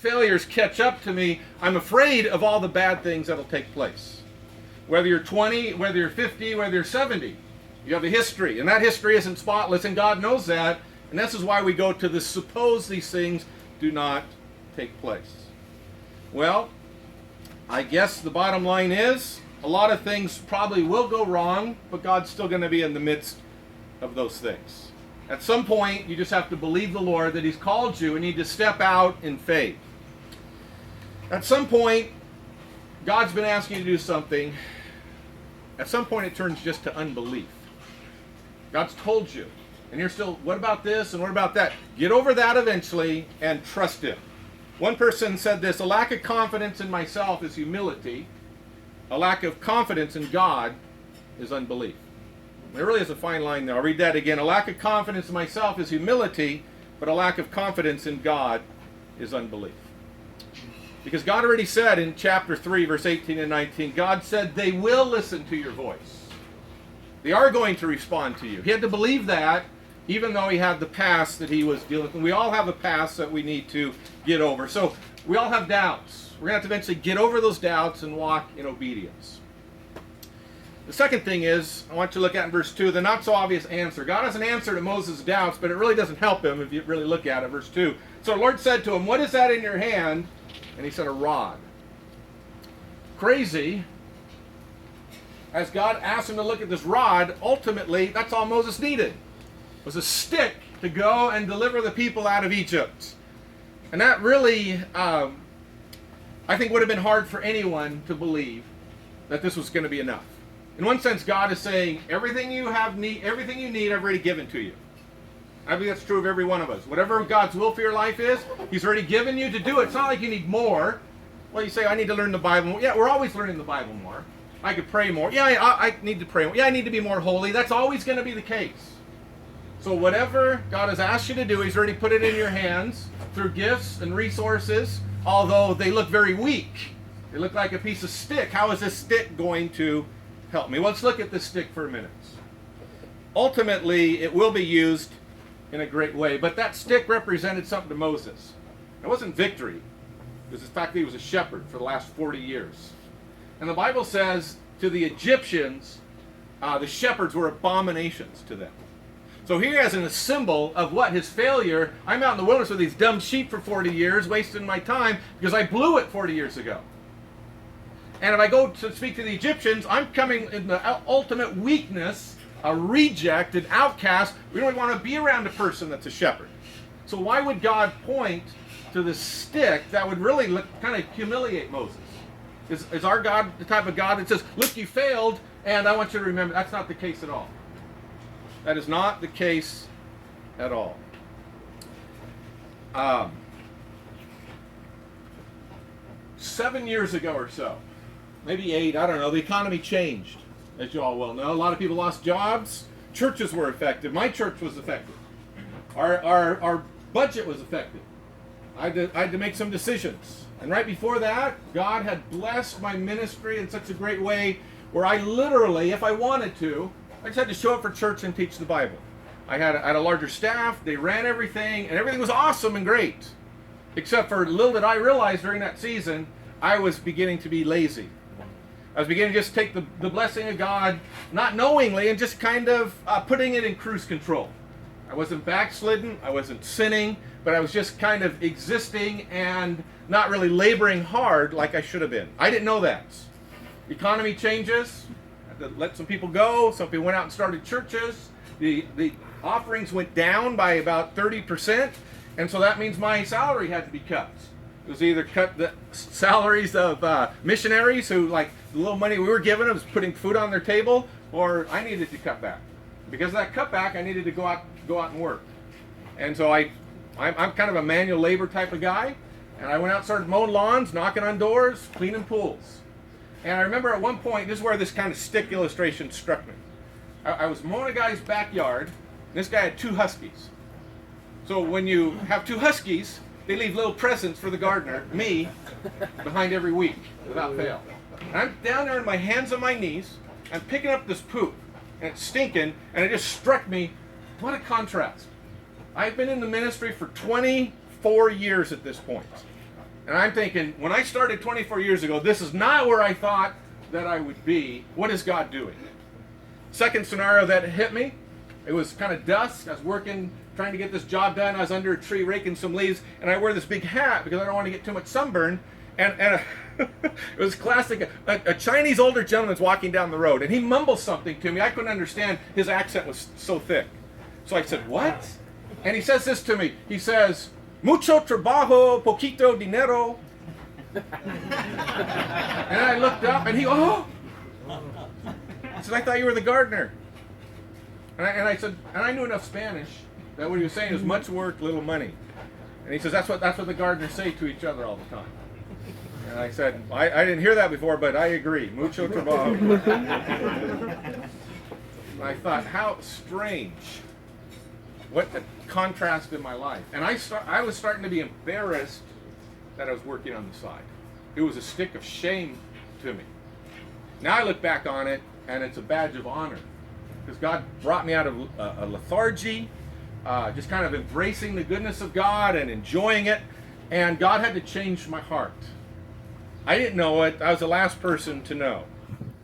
failures catch up to me, I'm afraid of all the bad things that'll take place. Whether you're 20, whether you're 50, whether you're 70, you have a history, and that history isn't spotless, and God knows that, and this is why we go to the suppose these things do not take place. Well, I guess the bottom line is, a lot of things probably will go wrong, but God's still going to be in the midst of those things. At some point, you just have to believe the Lord that He's called you and you need to step out in faith. At some point, God's been asking you to do something. At some point, it turns just to unbelief. God's told you, and you're still, what about this and what about that? Get over that eventually and trust Him. One person said this, a lack of confidence in myself is humility. A lack of confidence in God is unbelief. There really is a fine line there. I'll read that again. A lack of confidence in myself is humility, but a lack of confidence in God is unbelief. Because God already said in chapter 3, verse 18 and 19, God said they will listen to your voice. They are going to respond to you. He had to believe that, even though he had the past that he was dealing with. And we all have a past that we need to get over. So we all have doubts. We're going to have to eventually get over those doubts and walk in obedience. The second thing is, I want you to look at in verse 2, the not so obvious answer. God has an answer to Moses' doubts, but it really doesn't help him if you really look at it. Verse 2. So the Lord said to him, what is that in your hand? And he said, a rod. Crazy. As God asked him to look at this rod, ultimately, that's all Moses needed. Was a stick to go and deliver the people out of Egypt. And that really, I think, would have been hard for anyone to believe that this was going to be enough. In one sense, God is saying, everything you need, I've already given to you. I think that's true of every one of us. Whatever God's will for your life is, He's already given you to do it. It's not like you need more. Well, you say, I need to learn the Bible more. Yeah, we're always learning the Bible more. I could pray more. Yeah, I need to pray more. Yeah, I need to be more holy. That's always going to be the case. So whatever God has asked you to do, He's already put it in your hands through gifts and resources, although they look very weak. They look like a piece of stick. How is this stick going to help me? Well, let's look at this stick for a minute. Ultimately, it will be used in a great way, but that stick represented something to Moses. It wasn't victory. It was the fact that he was a shepherd for the last 40 years. And the Bible says to the Egyptians, the shepherds were abominations to them. So here as a symbol of what? His failure. I'm out in the wilderness with these dumb sheep for 40 years, wasting my time because I blew it 40 years ago. And if I go to speak to the Egyptians, I'm coming in the ultimate weakness, a reject, an outcast. We don't want to be around a person that's a shepherd. So why would God point to the stick that would really kind of humiliate Moses? Is our God the type of God that says, look, you failed, and I want you to remember, that's not the case at all. That is not the case at all. 7 years ago or so, maybe 8, I don't know, the economy changed, as you all well know. A lot of people lost jobs. Churches were affected. My church was affected. Our budget was affected. I had to make some decisions. And right before that, God had blessed my ministry in such a great way where I literally, if I wanted to, I just had to show up for church and teach the Bible. I had a larger staff. They ran everything, and everything was awesome and great. Except for little did I realize during that season, I was beginning to be lazy. I was beginning to just take the blessing of God, not knowingly, and just kind of putting it in cruise control. I wasn't backslidden, I wasn't sinning, but I was just kind of existing and not really laboring hard like I should have been. I didn't know that. Economy changes, I had to let some people go, some people went out and started churches, the offerings went down by about 30%, and so that means my salary had to be cut. It was either cut the salaries of missionaries who, like, the little money we were giving them was putting food on their table, or I needed to cut back. Because of that cutback, I needed to go out and work. And so I'm kind of a manual labor type of guy, and I went out and started mowing lawns, knocking on doors, cleaning pools. And I remember at one point, this is where this kind of stick illustration struck me. I was mowing a guy's backyard, and this guy had 2 huskies. So when you have 2 huskies, they leave little presents for the gardener, me, behind every week, without fail. And I'm down there on my hands on my knees, I'm picking up this poop, and it's stinking, and it just struck me, what a contrast. I've been in the ministry for 24 years at this point. And I'm thinking, when I started 24 years ago, this is not where I thought that I would be. What is God doing? Second scenario that hit me, it was kind of dusk. I was working, trying to get this job done. I was under a tree raking some leaves, and I wear this big hat because I don't want to get too much sunburn. And it was classic. A Chinese older gentleman's walking down the road, and he mumbles something to me. I couldn't understand. His accent was so thick. So I said, "What?" And he says this to me. He says, "Mucho trabajo, poquito dinero." And I looked up, and he, oh. He said, "I thought you were the gardener." And I said, and I knew enough Spanish that what he was saying was much work, little money. And he says, that's what the gardeners say to each other all the time. And I said, I didn't hear that before, but I agree. Mucho trabajo. And I thought, how strange. What a contrast in my life. And I was starting to be embarrassed that I was working on the side. It was a stick of shame to me. Now I look back on it, and it's a badge of honor. Because God brought me out of a lethargy, just kind of embracing the goodness of God and enjoying it. And God had to change my heart. I didn't know it. I was the last person to know.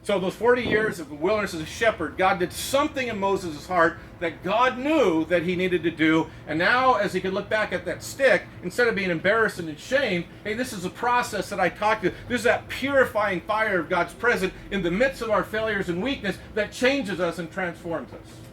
So those 40 years of the wilderness as a shepherd, God did something in Moses' heart that God knew that he needed to do. And now, as he could look back at that stick, instead of being embarrassed and ashamed, hey, this is a process that I talked to. This is that purifying fire of God's presence in the midst of our failures and weakness that changes us and transforms us.